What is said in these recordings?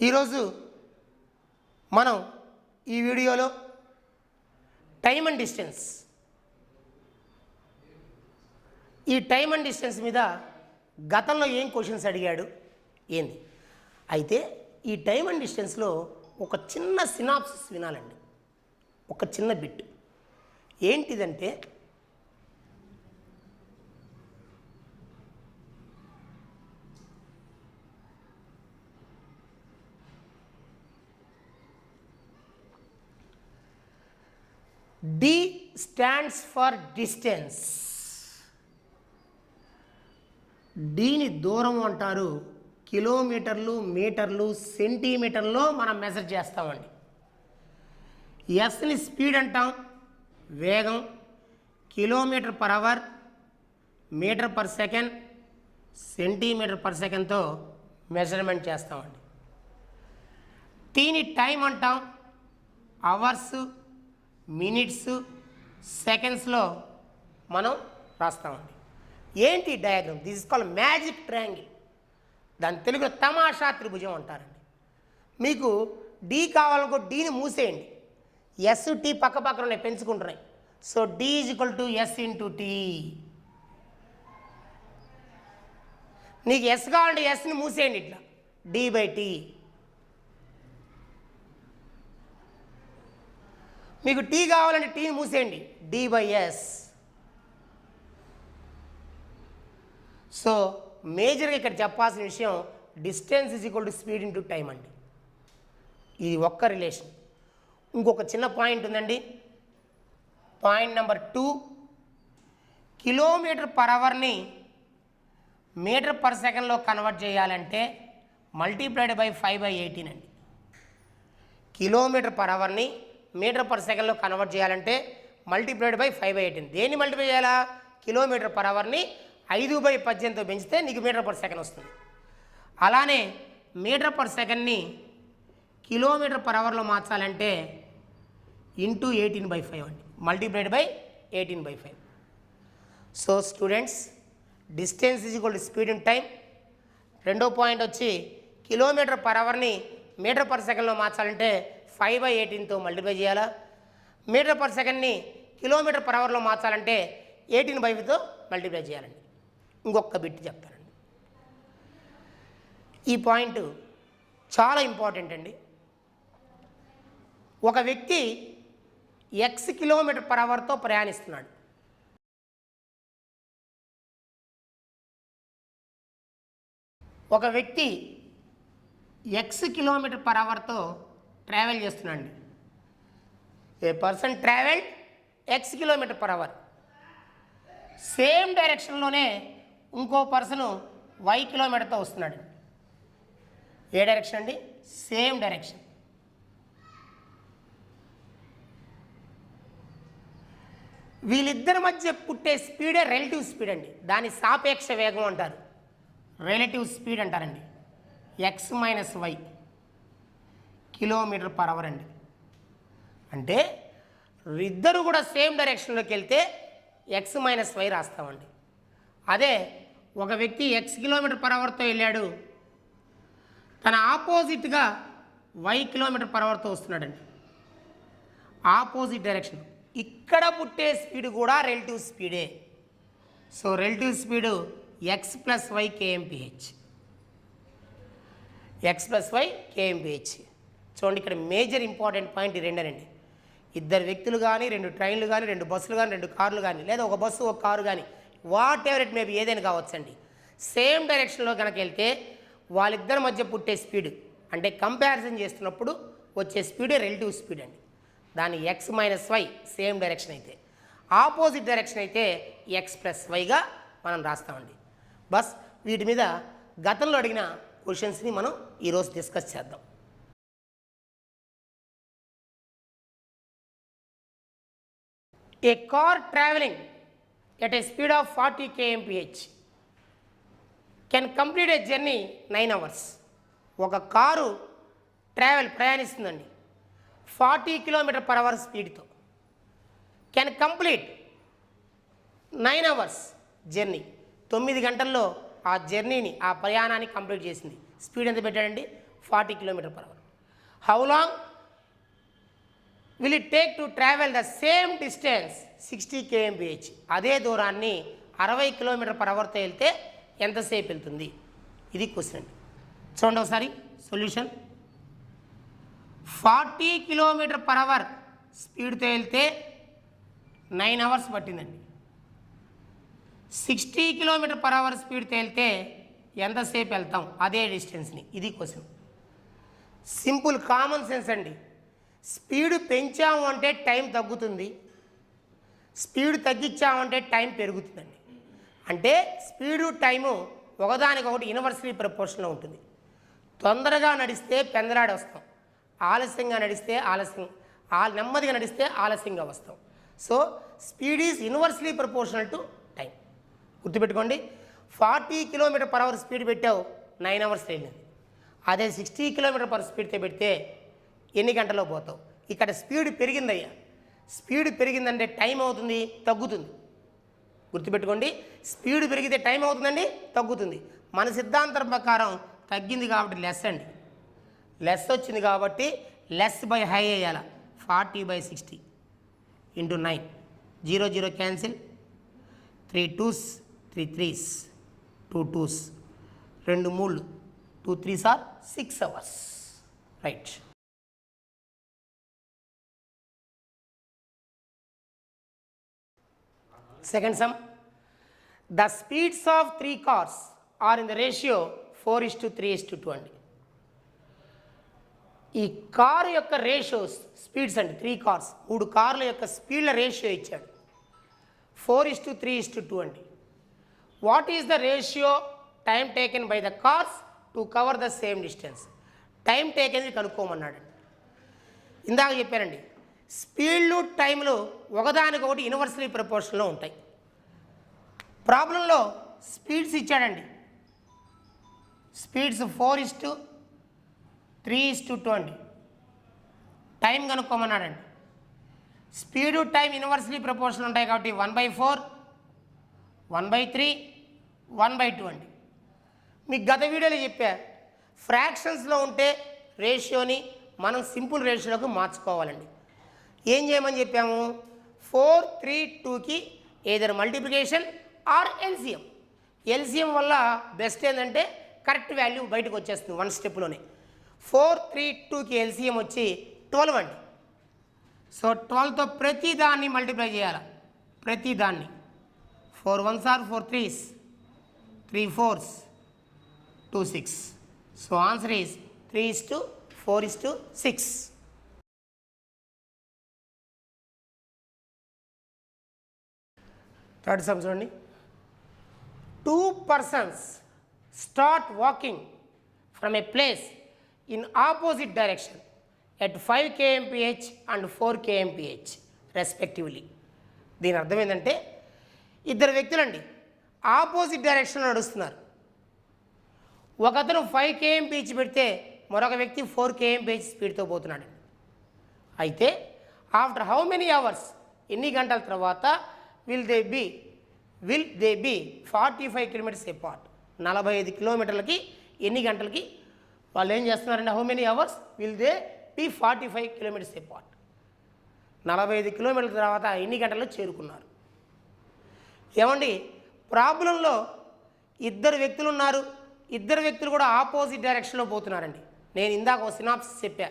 ఈరోజు మనం ఈ వీడియోలో టైమ్ అండ్ డిస్టెన్స్ ఈ టైమ్ అండ్ డిస్టెన్స్ మీద గతంలో ఏం క్వశ్చన్స్ అడిగాడు ఏంది అయితే ఈ టైమ్ అండ్ డిస్టెన్స్లో ఒక చిన్న సినాప్సిస్ వినాలండి. ఒక చిన్న బిట్ ఏంటిదంటే D stands for distance. డీని దూరం అంటారు. కిలోమీటర్లు, మీటర్లు, సెంటీమీటర్లో మనం మెజర్ చేస్తామండి. ఎస్ని స్పీడ్ అంటాం, వేగం, kilometre per hour, metre per second, centimetre per సెకండ్తో మెజర్మెంట్ చేస్తామండి. టీని టైం అంటాం, అవర్స్, మినిట్స్, సెకండ్స్లో మనం రాస్తామండి. ఏంటి diagram? This is called magic triangle. దాని తెలుగులో తమాషా త్రిభుజం అంటారండి. మీకు డి కావాలనుకో డీని మూసేయండి. ఎస్ టీ పక్క పక్కన ఉన్నాయి, పెంచుకుంటున్నాయి. So D is equal to S into T. నీకు ఎస్ కావాలంటే ఎస్ని మూసేయండి, ఇట్లా డి బై టీ. మీకు టీ కావాలంటే టీని మూసేయండి, డి బై ఎస్. సో మేజర్గా ఇక్కడ చెప్పాల్సిన విషయం distance is equal to speed into time అండి. ఇది ఒక్క రిలేషన్. ఇంకొక చిన్న పాయింట్ ఉందండి. పాయింట్ నెంబర్ 2, కిలోమీటర్ పర్ అవర్ని మీటర్ పర్ సెకండ్లో కన్వర్ట్ చేయాలంటే మల్టీప్లైడ్ బై 5/18 అండి. కిలోమీటర్ పర్ అవర్ని మీటర్ పర్ సెకండ్లో కన్వర్ట్ చేయాలంటే మల్టీప్లైడ్ బై 5/18. దేన్ని మల్టిప్లై చేయాలా? కిలోమీటర్ పర్ అవర్ని 5/18తో పెంచితే నీకు మీటర్ పర్ సెకండ్ వస్తుంది. అలానే మీటర్ పర్ సెకండ్ని కిలోమీటర్ పర్ అవర్లో మార్చాలంటే ఇంటూ 18/5 అండి, multiplied by 18/5. So students, distance is equal to speed in time. రెండో పాయింట్ వచ్చి కిలోమీటర్ పర్ అవర్ని మీటర్ పర్ సెకండ్లో మార్చాలంటే 5/18తో మల్టిప్లై చేయాలా. మీటర్ పర్ సెకండ్ని కిలోమీటర్ పర్ అవర్లో మార్చాలంటే 18/5తో మల్టిప్లై చేయాలండి. ఇంకొక బిట్ చెప్తానండి. ఈ పాయింట్ చాలా ఇంపార్టెంట్ అండి. ఒక వ్యక్తి ఎక్స్ కిలోమీటర్ పర్ అవర్తో ప్రయాణిస్తున్నాడు. ఒక వ్యక్తి ఎక్స్ కిలోమీటర్ పర్ అవర్తో ట్రావెల్ చేస్తున్నాడు. A person travelled X kilometre per hour. Same డైరెక్షన్లోనే ఇంకో పర్సను వై కిలోమీటర్తో వస్తున్నాడు. ఏ డైరెక్షన్ అండి? Same direction. వీళ్ళిద్దరి మధ్య పుట్టే స్పీడే రిలేటివ్ స్పీడ్ అండి. దాని సాపేక్ష వేగం అంటారు, రిలేటివ్ స్పీడ్ అంటారండి. X minus y kilometre per hour అండి. అంటే ఇద్దరు కూడా సేమ్ డైరెక్షన్లోకి వెళ్తే ఎక్స్ మైనస్ వై రాస్తామండి. అదే ఒక వ్యక్తి ఎక్స్ కిలోమీటర్ పర్ అవర్తో వెళ్ళాడు, తన ఆపోజిట్గా వై కిలోమీటర్ పర్ అవర్తో వస్తున్నాడండి, ఆపోజిట్ డైరెక్షన్. ఇక్కడ పుట్టే స్పీడ్ కూడా రిలేటివ్ స్పీడే. So relative speed X plus Y KMPH. X plus Y KMPH. చూడండి, ఇక్కడ మేజర్ ఇంపార్టెంట్ పాయింట్ ఈ రెండేనండి. ఇద్దరు వ్యక్తులు కానీ, 2 ట్రైన్లు కానీ, 2 బస్సులు కానీ, 2 కార్లు కానీ, లేదా ఒక బస్సు ఒక కారు కానీ, వాట్ ఎవర్ ఇట్ మేబీ, ఏదైనా కావచ్చండి. సేమ్ డైరెక్షన్లో కనుక వెళ్తే వాళ్ళిద్దరి మధ్య పుట్టే స్పీడ్ అంటే కంపారిజన్ చేస్తున్నప్పుడు వచ్చే స్పీడే రిలేటివ్ స్పీడ్ అండి. దాని x minus y same direction అయితే, ఆపోజిట్ డైరెక్షన్ అయితే ఎక్స్ ప్లస్ వైగా మనం రాస్తామండి. బస్ వీటి మీద గతంలో అడిగిన క్వశ్చన్స్ని మనం ఈరోజు డిస్కస్ చేద్దాం. A car traveling at a speed of 40 kmph can complete a journey 9 hours. ఒక కారు ప్రయాణిస్తుందండి 40 km/h స్పీడ్తో. Can complete 9 hours journey. 9 గంటల్లో ఆ జర్నీని, ఆ ప్రయాణాన్ని కంప్లీట్ చేసింది. స్పీడ్ ఎంత పెట్టాడండి? 40 km/h. How long will it take to travel the same distance 60 km/h? అదే దూరాన్ని 60 km/hతో వెళ్తే ఎంతసేపు వెళ్తుంది? ఇది క్వశ్చన్. చూడండి ఒకసారి సొల్యూషన్. 40 km/h స్పీడ్తో వెళ్తే 9 hours పట్టిందండి. 60 km/h స్పీడ్తో వెళ్తే ఎంతసేపు వెళ్తాం అదే డిస్టెన్స్ని? ఇది క్వశ్చన్. సింపుల్ కామన్ సెన్స్ అండి. స్పీడ్ పెంచాము అంటే టైం తగ్గుతుంది, స్పీడ్ తగ్గించామంటే టైం పెరుగుతుందండి. అంటే స్పీడు టైము ఒకదానికొకటి ఇన్వర్స్లీ ప్రపోర్షన్లో ఉంటుంది. తొందరగా నడిస్తే పెందలాడి వస్తాం, ఆలస్యంగా నడిస్తే నెమ్మదిగా నడిస్తే ఆలస్యంగా వస్తాం. So speed is inversely proportional to time. గుర్తుపెట్టుకోండి. 40 km/h స్పీడ్ పెట్టావు 9 hours వెళ్ళింది. అదే 60 km/h స్పీడ్తో పెడితే ఎన్ని గంటల్లో పోతావు? ఇక్కడ స్పీడ్ పెరిగిందయ్యా. స్పీడ్ పెరిగిందంటే టైం అవుతుంది, తగ్గుతుంది. గుర్తుపెట్టుకోండి. స్పీడ్ పెరిగితే టైం అవుతుందండి, తగ్గుతుంది. మన సిద్ధాంతం ప్రకారం తగ్గింది కాబట్టి లెస్ అండి. లెస్ వచ్చింది కాబట్టి లెస్ బై హై వేయాల. 40/60 × 9. 0 0 cancel. 3 2s 3 3s 2 2s 2 3 2 3s are 6 hours. Right. Second sum. The speeds of 3 cars are in the ratio 4:3:2 అండి. ఈ కారు యొక్క రేషియోస్ స్పీడ్స్ అండి. 3 కార్స్ 3 కార్ల యొక్క స్పీడ్ల రేషియో ఇచ్చాడు. 4:3:2 అండి. What is the ratio time taken by the cars to cover the same distance? Time taken కనుక్కోమన్నాడు. ఇందాక చెప్పానండి, స్పీడ్లు టైంలు ఒకదానికొకటి ఇన్వర్స్లీ ప్రపోర్షన్లో ఉంటాయి. ప్రాబ్లంలో స్పీడ్స్ ఇచ్చాడండి. స్పీడ్స్ 4:3:2 అండి. టైం కనుక్కోమన్నాడండి. స్పీడు టైం ఇన్వర్స్లీ ప్రపోర్షన్ ఉంటాయి కాబట్టి 1/4 1/3 1/2 అండి. మీకు గత వీడియోలో చెప్పా, ఫ్రాక్షన్స్లో ఉంటే రేషియోని మనం సింపుల్ రేషియోలోకి మార్చుకోవాలండి. ఏం చేయమని చెప్పాము? 4 3 2కి ఏదైనా మల్టిప్లికేషన్ ఆర్ ఎల్సిఎం. ఎల్సిఎం వల్ల బెస్ట్ ఏంటంటే కరెక్ట్ వాల్యూ బయటకు వచ్చేస్తుంది 1 స్టెప్లోనే. 4 3 2కి ఎల్సిఎం వచ్చి 12 అండి. సో 12తో ప్రతి దాన్ని మల్టిప్లై చేయాలి. ప్రతి దాన్ని 4 1s are 4 3s 3 4s 2 6. So answer is 3:4:6. Third sum చూడండి. 2 persons start walking from a place in opposite direction at 5 km/h and 4 km/h respectively. దీని అర్థం ఏంటంటే, ఇద్దరు వ్యక్తులండి ఆపోజిట్ డైరెక్షన్లో నడుస్తున్నారు. ఒకతను 5 km/h పెడితే మరొక వ్యక్తి 4 km/h స్పీడ్తో పోతున్నాడు. అయితే ఆఫ్టర్ హౌ మెనీ అవర్స్, ఎన్ని గంటల తర్వాత will they be 45 kilometers apart? 45 కిలోమీటర్లకి ఎన్ని గంటలకి వాళ్ళు ఏం చేస్తున్నారంటే, how many hours will they be 45 kilometers apart? 45 కిలోమీటర్ల తర్వాత ఎన్ని గంటల్లో చేరుకున్నారు? ఏమండి, ప్రాబ్లంలో ఇద్దరు వ్యక్తులు ఉన్నారు. ఇద్దరు వ్యక్తులు కూడా ఆపోజిట్ డైరెక్షన్లో పోతున్నారండి. నేను ఇందాక ఒక సినాప్సిస్ చెప్పా.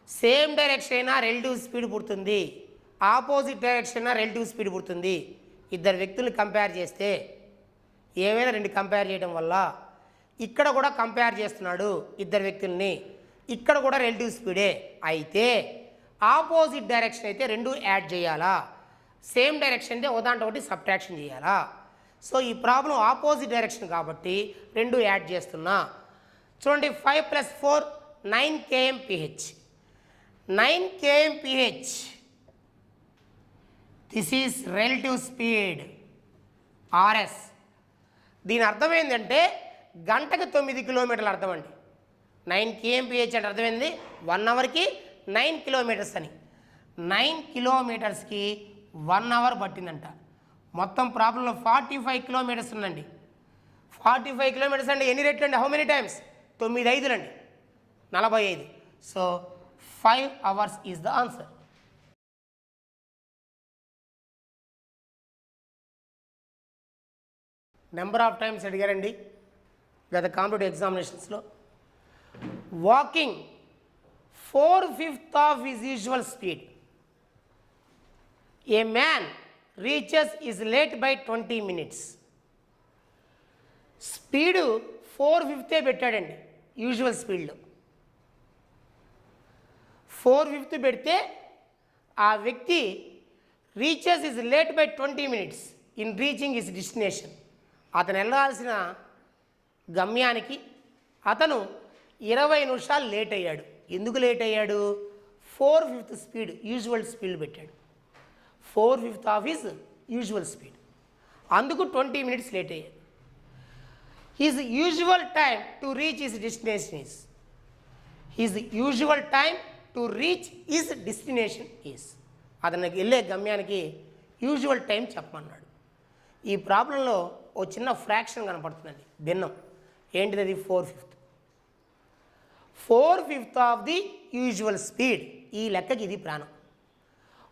సేమ్ డైరెక్షన్ అయినా రిలేటివ్ స్పీడ్ పుడుతుంది, ఆపోజిట్ డైరెక్షన్ అయినా రిలేటివ్ స్పీడ్ పుడుతుంది. ఇద్దరు వ్యక్తుల్ని కంపేర్ చేస్తే, ఏమైనా 2 కంపేర్ చేయడం వల్ల ఇక్కడ కూడా కంపేర్ చేస్తున్నాడు ఇద్దరు వ్యక్తుల్ని, ఇక్కడ కూడా రిలేటివ్ స్పీడే. అయితే ఆపోజిట్ డైరెక్షన్ అయితే 2 యాడ్ చేయాలా, సేమ్ డైరెక్షన్ అయితే ఒకదాంట్లో ఒకటి సబ్ట్రాక్షన్ చేయాలా? సో ఈ ప్రాబ్లం ఆపోజిట్ డైరెక్షన్ కాబట్టి 2 యాడ్ చేస్తున్నా. చూడండి, 5 + 4 9 km/h. 9 km/h. This is relative speed RS. దీని అర్థం ఏంటంటే గంటకు 9 కిలోమీటర్లు అర్థం అండి. 9 km/h అంటే అర్థమైంది 1 అవర్కి 9 కిలోమీటర్స్ అని. 9 కిలోమీటర్స్కి 1 అవర్ పట్టిందంట. మొత్తం ప్రాబ్లంలో 45 కిలోమీటర్స్ ఉందండి. 45 కిలోమీటర్స్ అంటే ఎన్ని రెట్లు అండి? How many times? 9 5 అండి. 45. So 5 hours is the answer. Number of times అడిగారండి గత కాంపిటేటివ్ ఎగ్జామినేషన్స్లో. Walking 4/5 of his usual speed. A man reaches is late by 20 minutes. Speed 4/5 పెట్టాడండి యూజువల్ స్పీడ్లో. 4/5 పెడితే ఆ వ్యక్తి reaches is late by 20 minutes in reaching his destination. అతను వెళ్ళాల్సిన గమ్యానికి అతను 20 నిమిషాలు లేట్ అయ్యాడు. ఎందుకు లేట్ అయ్యాడు? 4/5 స్పీడ్ యూజువల్ స్పీడ్ పెట్టాడు. 4/5 ఆఫ్ హిజ్ యూజువల్ స్పీడ్, అందుకు 20 minutes లేట్ అయ్యాడు. His usual time to reach his destination is. His usual time to reach his destination is. అతనికి వెళ్ళే గమ్యానికి యూజువల్ టైం చెప్పమన్నాడు. ఈ ప్రాబ్లంలో ఓ చిన్న ఫ్రాక్షన్ కనపడుతుందండి, భిన్నం. ఏంటిది అది? 4/5. 4/5 ఆఫ్ ది యూజువల్ స్పీడ్. ఈ లెక్కకి ఇది ప్రాణం.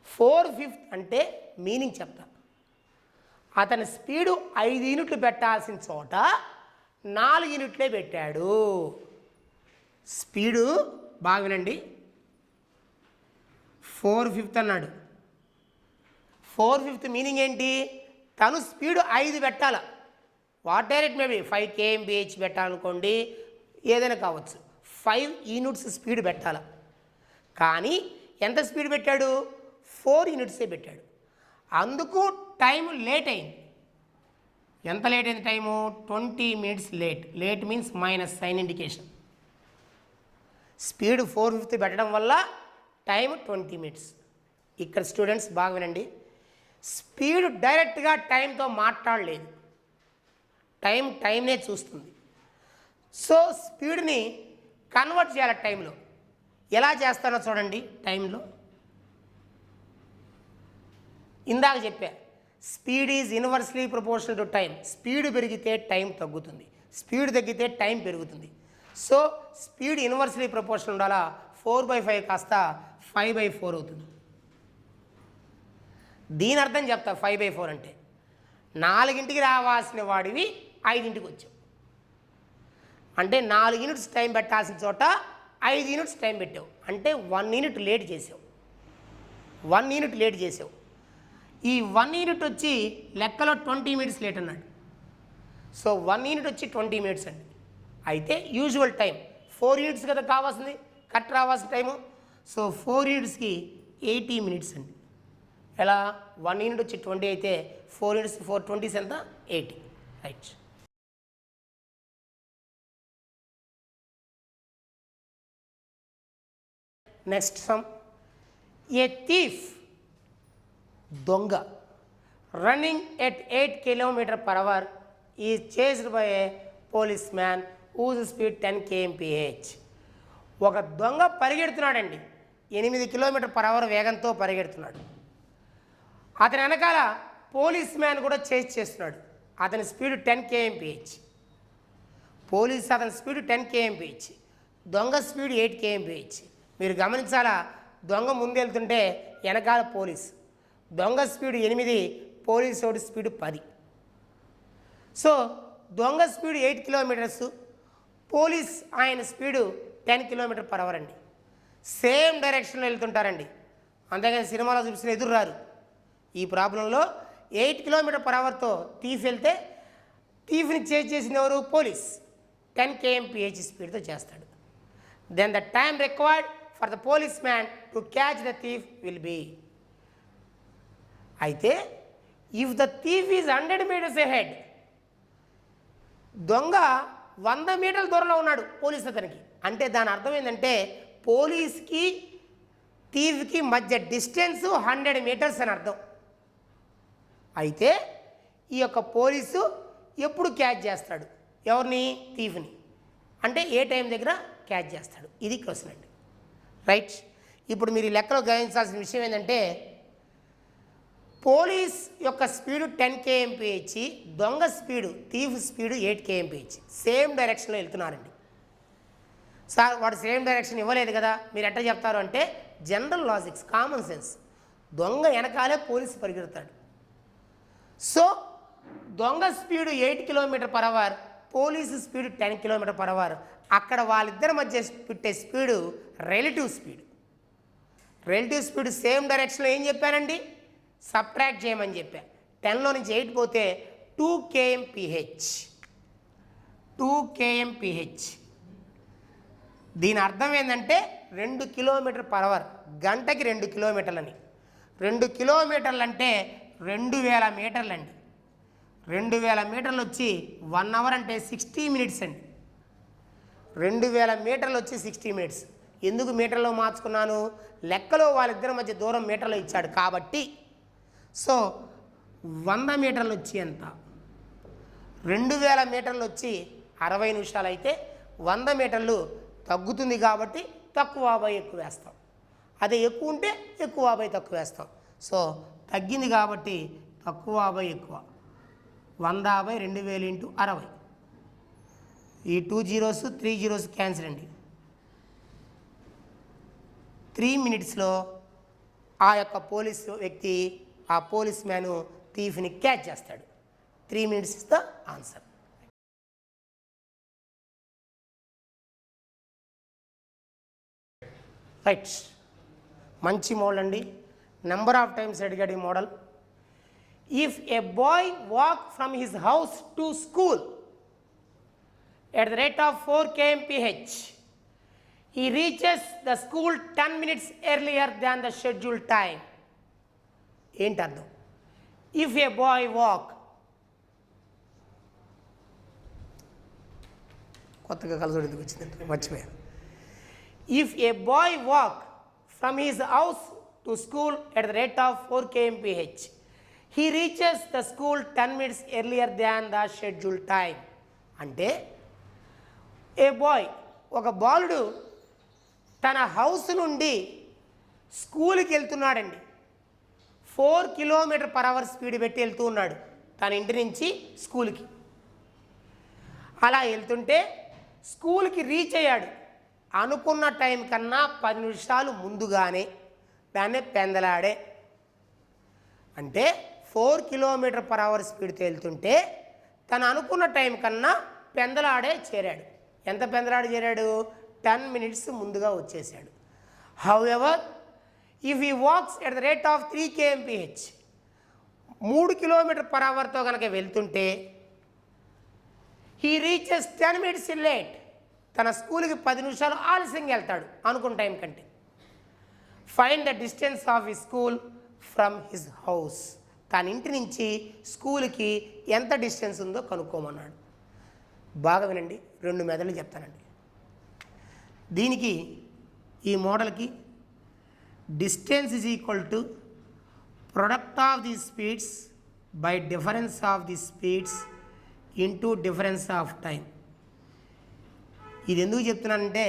4/5 అంటే మీనింగ్ చెప్తా. అతని స్పీడు 5 యూనిట్లు పెట్టాల్సిన చోట 4 యూనిట్లే పెట్టాడు. స్పీడు బాగా వినండి, 4/5 అన్నాడు. 4/5 మీనింగ్ ఏంటి? తను స్పీడు 5 పెట్టాల. What ever it may be, 5 kmph పెట్టాలనుకోండి, ఏదైనా కావచ్చు. 5 యూనిట్స్ స్పీడ్ పెట్టాల. కానీ ఎంత స్పీడ్ పెట్టాడు? 4 యూనిట్సే పెట్టాడు. అందుకు టైం లేట్ అయింది. ఎంత లేట్ అయింది time? 20 minutes late. Late means minus sign indication. Speed 4/5 పెట్టడం వల్ల టైం 20 minutes. ఇక్కడ స్టూడెంట్స్ బాగా వినండి, స్పీడ్ డైరెక్ట్గా టైంతో మాట్లాడలేదు, టైంనే చూస్తుంది. సో స్పీడ్ని కన్వర్ట్ చేయాలి టైంలో. ఎలా చేస్తానో చూడండి. టైంలో ఇందాక చెప్పా, speed is inversely proportional to time. Speed పెరిగితే టైం తగ్గుతుంది, స్పీడ్ తగ్గితే టైం పెరుగుతుంది. సో స్పీడ్ ఇన్వర్స్లీ ప్రపోర్షనల్ ఉండాలా. 4/5 కాస్త 5/4 అవుతుంది. దీని అర్థం చెప్తా. 5/4 అంటే 4ంటికి రావాల్సిన వాడివి 5ంటికి వచ్చావు. అంటే 4 యూనిట్స్ టైం పెట్టాల్సిన చోట 5 యూనిట్స్ టైం పెట్టావు. అంటే 1 యూనిట్ లేట్ చేసావు. 1 యూనిట్ లేట్ చేసావు. ఈ 1 యూనిట్ వచ్చి లెక్కలో 20 minutes లేట్ అన్నాడు. సో 1 యూనిట్ వచ్చి 20 minutes అండి. అయితే యూజువల్ టైం 4 యూనిట్స్ కదా కావాల్సింది, కట్ రావాల్సిన టైము. సో 4 యూనిట్స్కి 80 minutes అండి. ఎలా? 1 యూనిట్ వచ్చి 20 అయితే 4 యూనిట్స్ 4 20s ఎంత? 80. Right. Next sum. A thief, దొంగ, running at 8 km/h is chased by a police man whose speed 10 kmph. ఒక దొంగ పరిగెడుతున్నాడండి, 8 km/h వేగంతో పరిగెడుతున్నాడు. అతని వెనకాల పోలీస్ మ్యాన్ కూడా చేజ్ చేస్తున్నాడు. అతని స్పీడ్ 10 kmph. అతని స్పీడ్ 10 kmph, దొంగ స్పీడ్ 8 kmph. మీరు గమనించాలా, దొంగ ముందెళ్తుంటే వెనకాల పోలీస్. దొంగ స్పీడ్ 8, పోలీస్ వాడి స్పీడ్ 10. సో దొంగ స్పీడ్ 8 kilometers, పోలీస్ ఆయన స్పీడు 10 km/h అండి. సేమ్ డైరెక్షన్లో వెళ్తుంటారండి, అంతేగాని సినిమాలో చూపిస్తున్న ఎదురు రారు. ఈ ప్రాబ్లంలో 8 km/hతో థీఫ్ వెళ్తే థీఫ్ని చేజ్ చేసిన ఎవరు? పోలీస్. 10 kmph స్పీడ్తో చేస్తాడు. Then the time required for the police man to catch the thief will be. అయితే if the thief is 100 meters ahead, దొంగ 100 మీటర్ల దూరంలో ఉన్నాడు పోలీస్ అతనికి. అంటే దాని అర్థం ఏంటంటే పోలీస్కి థీఫ్కి మధ్య డిస్టెన్స్ 100 meters అని అర్థం. అయితే ఈ యొక్క పోలీసు ఎప్పుడు క్యాచ్ చేస్తాడు ఎవరిని? థీఫ్ని. అంటే ఏ టైం దగ్గర క్యాచ్ చేస్తాడు? ఇది క్వశ్చన్ అండి. రైట్. ఇప్పుడు మీరు ఈ లెక్కలో గ్రహించాల్సిన విషయం ఏంటంటే పోలీస్ యొక్క స్పీడు 10 kmph, దొంగ speed thief speed 8 kmph. Same డైరెక్షన్లో వెళ్తున్నారండి. సార్ వాడు సేమ్ డైరెక్షన్ ఇవ్వలేదు కదా, మీరు ఎట్లా చెప్తారు అంటే జనరల్ లాజిక్స్, కామన్ సెన్స్. దొంగ వెనకాలే పోలీసు పరిగెడతాడు. సో దొంగ speed 8 km/h, police speed 10 km/h. అక్కడ వాళ్ళిద్దరి మధ్య పెట్టే speed relative speed. Relative speed same డైరెక్షన్లో ఏం చెప్పానండి, సబ్ట్రాక్ట్ చేయమని చెప్పా. 10లో నుంచి 8 పోతే 2 kmph. 2 kmph. దీని అర్థం ఏంటంటే 2 km/h, గంటకి 2 కిలోమీటర్లని. 2 కిలోమీటర్లు అంటే 2000 మీటర్లు అండి. 2000 మీటర్లు వచ్చి 1 అవర్ అంటే 60 మినిట్స్ అండి. 2000 మీటర్లు వచ్చి 60 మినిట్స్. ఎందుకు మీటర్లో మార్చుకున్నాను, లెక్కలో వాళ్ళిద్దరి మధ్య దూరం మీటర్లో ఇచ్చాడు కాబట్టి. సో 100 మీటర్లు వచ్చి ఎంత, 2000 మీటర్లు వచ్చి 60 నిమిషాలు అయితే 100 మీటర్లు తగ్గుతుంది కాబట్టి తక్కువ బై ఎక్కువ వేస్తాం. అదే ఎక్కువ ఉంటే ఎక్కువ బై తక్కువ వేస్తాం. సో తగ్గింది కాబట్టి తక్కువ బై ఎక్కువ. 100/2000 × 60. ఈ 2 zeros 3 zeros క్యాన్సిల్ అండి. 3 మినిట్స్లో ఆ యొక్క పోలీసు వ్యక్తి, ఆ పోలీస్ మ్యాను థీఫ్ని క్యాచ్ చేస్తాడు. 3 minutes is the answer. Right, మంచి మోడల్ అండి. నెంబర్ ఆఫ్ టైమ్స్ అడిగాడు ఈ model. If a boy walk from his house to school at the rate of 4 kmph, he reaches the school 10 minutes earlier than the scheduled time. ఏంటి అర్థం, if a boy walk, కొత్తగా కలసోడు ఎందుకు వచ్చిందంటే మర్చిపోయాను. If a boy walk from his house to school at the rate of 4 kmph, he reaches the school 10 minutes earlier than the scheduled time. అంటే ఏ bye, ఒక బాలుడు తన హౌస్ నుండి స్కూల్కి వెళ్తున్నాడండి. 4 km/h స్పీడ్ పెట్టి వెళ్తూ ఉన్నాడు తన ఇంటి నుంచి స్కూల్కి. అలా వెళ్తుంటే స్కూల్కి రీచ్ అయ్యాడు అనుకున్న టైం కన్నా 10 నిమిషాలు ముందుగానే. దాన్నే పెందలాడే. అంటే 4 km/h స్పీడ్తో వెళ్తుంటే తను అనుకున్న టైం కన్నా పెందలాడే చేరాడు. ఎంత పెందలాడే చేరాడు, 10 minutes ముందుగా వచ్చేసాడు. However if he walks at the rate of 3 kmph, 3 km/hతో కనుక వెళ్తుంటే హీ రీచెస్ 10 minutes లేట్, తన స్కూల్కి 10 నిమిషాలు ఆలస్యంగా వెళ్తాడు అనుకున్న టైం కంటే. Find the distance of his school from his house, తన ఇంటి నుంచి స్కూల్కి ఎంత డిస్టెన్స్ ఉందో కనుక్కోమన్నాడు. బాగా వినండి, 2 మెథడ్లు చెప్తానండి. దీనికి ఈ మోడల్కి distance is equal to product of the speeds by difference of the speeds into difference of time. ఇది ఎందుకు చెప్తున్నానంటే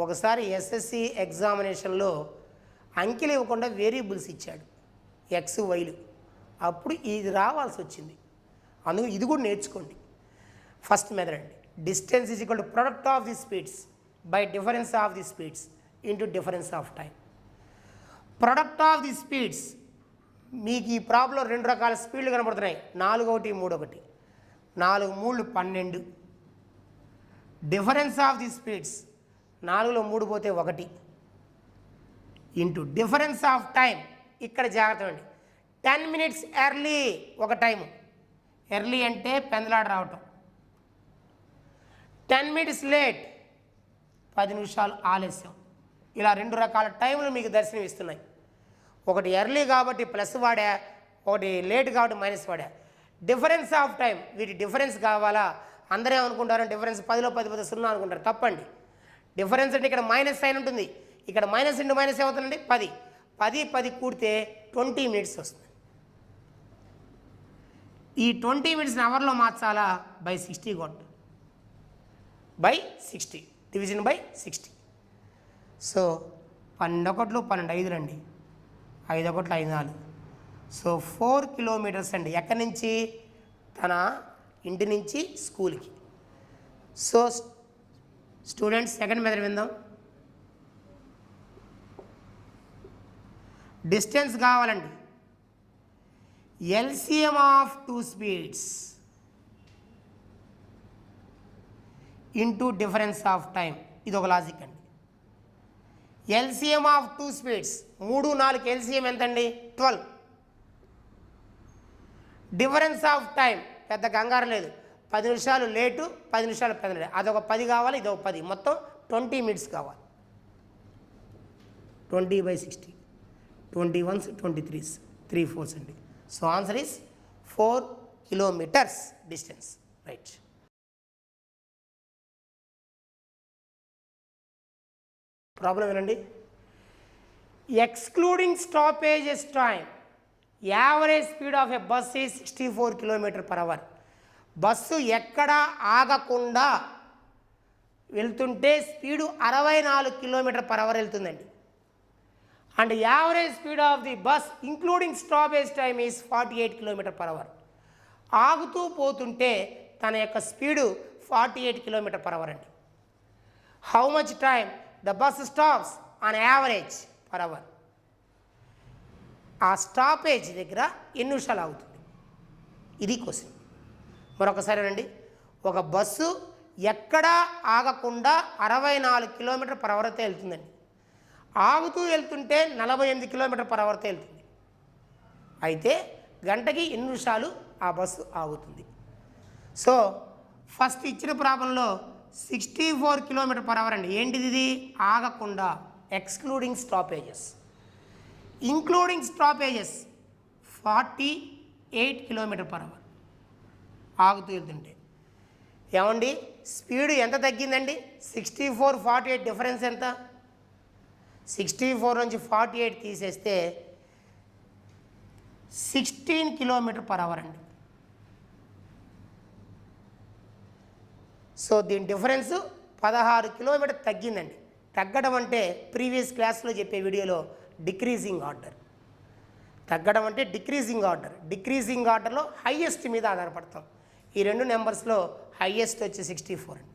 ఒకసారి ఎస్ఎస్సి ఎగ్జామినేషన్లో అంకెలు ఇవ్వకుండా వేరియబుల్స్ ఇచ్చాడు, ఎక్స్ వైలు. అప్పుడు ఇది రావాల్సి వచ్చింది. అందుకు ఇది కూడా నేర్చుకోండి. ఫస్ట్ మెథడ్ అండి, distance is equal to product of the speeds by difference of the speeds into difference of time. Product of the speeds, మీకు ఈ ప్రాబ్లం 2 రకాల స్పీడ్లు కనబడుతున్నాయి, 4 1 3 1. 4 3 12. డిఫరెన్స్ ఆఫ్ ది స్పీడ్స్, 4లో 3 పోతే 1 ఇంటూ డిఫరెన్స్ ఆఫ్ టైం. ఇక్కడ జాగ్రత్త అండి, 10 minutes early ఒక time. Early అంటే పెందలాడ రావటం. 10 minutes లేట్, 10 నిమిషాలు ఆలస్యం. ఇలా 2 రకాల టైంలు మీకు దర్శనం ఇస్తున్నాయి. ఒకటి ఎర్లీ కాబట్టి ప్లస్ వాడా, ఒకటి లేట్ కాబట్టి మైనస్ వాడా. డిఫరెన్స్ ఆఫ్ టైం, వీటి డిఫరెన్స్ కావాలా? అందరూ ఏమనుకుంటారు, డిఫరెన్స్ 10లో 10 పోతే 0 అనుకుంటారు. తప్పండి. డిఫరెన్స్ అంటే ఇక్కడ మైనస్ సైన్ ఉంటుంది, ఇక్కడ మైనస్ ఇంటూ మైనస్ ఏమవుతుందండి 10. 10 కూడితే 20 minutes వస్తుంది. ఈ 20 minutes అవర్లో మార్చాలా, బై 60 కొట్టు, బై 60, డివిజన్ బై 60. సో 12 1 12 5 అండి, 5 1 5 4. సో 4 kilometers అండి. ఎక్కడి నుంచి, తన ఇంటి నుంచి స్కూల్కి. సో స్టూడెంట్స్ సెకండ్ మెథడ్ విందాం. డిస్టెన్స్ కావాలండి. LCM of 2 speeds into difference of time. ఇది ఒక లాజిక్ అండి. ఎల్సిఎం ఆఫ్ 2 స్పీడ్స్ 3, 4 ఎల్సిఎం ఎంతండి? 12. డిఫరెన్స్ ఆఫ్ టైం పెద్ద కంగారు లేదు. 10 నిమిషాలు లేటు, 10 నిమిషాలు పెద్దలేటు. అదొక 10 కావాలి, ఇదొక 10, మొత్తం 20 మినిట్స్ కావాలి. 20/60, 20 1s 23s, 3 4s అండి. So answer is 4 kilometres distance. Right. Problem ఏనండి? Excluding stoppages time average speed of a bus is 64 km/h. Bus ఎక్కడా ఆగకుండా వెళ్తుంటే స్పీడు 64 km/h వెళ్తుందండి. And average speed of the bus including stoppage time is 48 km/h. ఆగుతూ పోతుంటే తన యొక్క speed 48 km/h అండి. How much time the bus stops on average per hour? ఆ స్టాపేజ్ దగ్గర ఎన్ని నిమిషాలు ఆగుతుంది? ఇది క్వశ్చన్. మరొకసారి రండి. ఒక బస్సు ఎక్కడా ఆగకుండా 64 km/h వెళ్తుందండి. ఆగుతూ వెళ్తుంటే 48 km/h వెళ్తుంది. అయితే గంటకి ఎన్ని నిమిషాలు ఆ బస్సు ఆగుతుంది? సో ఫస్ట్ ఇచ్చిన ప్రాబ్లంలో 64 km/h అండి. ఏంటిది? ఇది ఆగకుండా, excluding stoppages. Including stoppages 48 km/h ఆగుతూ వెళ్తుంటే. ఏమండి స్పీడ్ ఎంత తగ్గిందండి? 64, 48 డిఫరెన్స్ ఎంత? 64 నుంచి 48 తీసేస్తే 16 km/h అండి. సో దీని డిఫరెన్స్ 16 km తగ్గిందండి. తగ్గడం అంటే ప్రీవియస్ క్లాస్లో చెప్పే వీడియోలో డిక్రీజింగ్ ఆర్డర్. తగ్గడం అంటే డిక్రీజింగ్ ఆర్డర్. డిక్రీజింగ్ ఆర్డర్లో హైయెస్ట్ మీద ఆధారపడతాం. ఈ రెండు నెంబర్స్లో హైయెస్ట్ వచ్చి 64 అండి.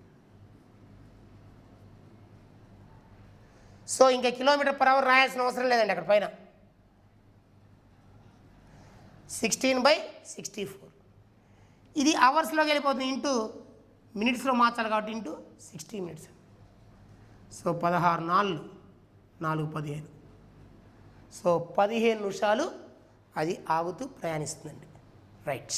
సో ఇంకా km/h రాయాల్సిన అవసరం లేదండి. అక్కడ పైన 16/64. ఇది అవర్స్లోకి వెళ్ళిపోతుంది. ఇంటూ మినిట్స్లో మార్చాలి కాబట్టి ఇంటూ 60 minutes. సో 16 4 4 15. సో 15 నిమిషాలు అది ఆగుతూ ప్రయాణిస్తుందండి. రైట్.